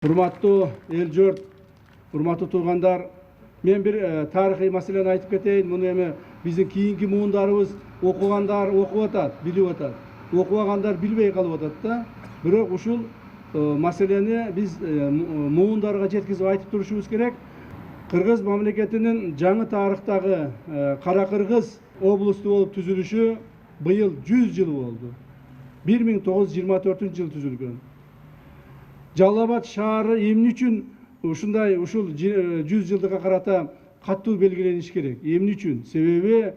Урматтуу эл журт, урматтуу туугандар, мен бир тарыхый маселени айтып кетейин. Муну эми биздин кийинки муундарыбыз окугандар окуп атат, билип атат. Окубагандар билбей калып атат да. Бирок ушул маселени биз муундарга жеткизип айтып турушубуз керек. Кыргыз мамлекетинин жаңы тарыхтагы Кара Кыргыз облусту болуп түзүлүшү быйыл 100 жыл болду. 1924 жыл түзүлгөн. Жалал Абад шаары эмне үчүн ушул 100 жылдыкка карата катуу белгилениш керек? Эмне үчүн? Себеби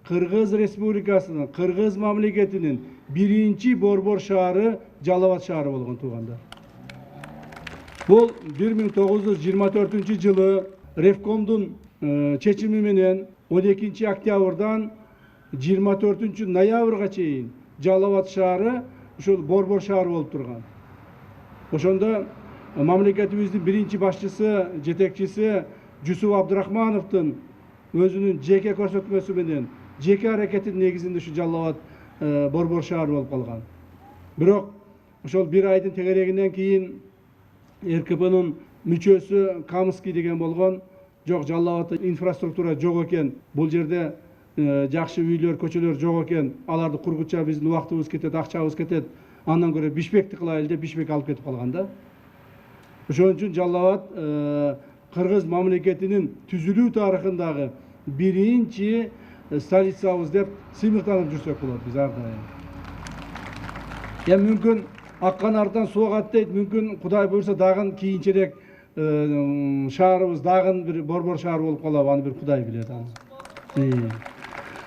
Кыргыз Республикасынын, Кыргыз мамлекетинин биринчи борбор шаары Жалал Абад шаары болгон туугандар. Бул 1924 жылы Ревкомдун чечими менен 12 октябрдан 24 ноябрга чейин Жалал Абад шаары ушул борбор шаары болуп турган. Ошондо мамлекетибиздин биринчи башчысы, жетекчиси Жусуп Абдырахмановдун өзүнүн жеке көрсөтмөсү менен, жеке аракетинин негизинде ушу Жалал Абад борбор шаары болуп калган. Бирок ошол бир айдын тегерегинен кийин РКПнын мүчөсү Камский деген болгон, жок, Жалал Абадта инфраструктура жок экен, бул жерде жакшы үйлөр, көчөлөр жок экен, аларды кургуча биздин убактыбыз кетет, акчабыз кетет, андан көрө Бишкекти кылайлы деп Бишкек алып кетип калган да. Ошон үчүн Жалал Абад Кыргыз мамлекетинин түзүлүү тарыхындагы биринчи столицабыз деп сыймыктанып жүрсөк болот биз ар дайым. Эми мүмкүн акканардан суу агат дейт, мүмкүн Кудай буйрса дагы кийинчерээк шаарыбыз дагы бир борбор шаар болуп калабы, аны бир Кудай билет аны.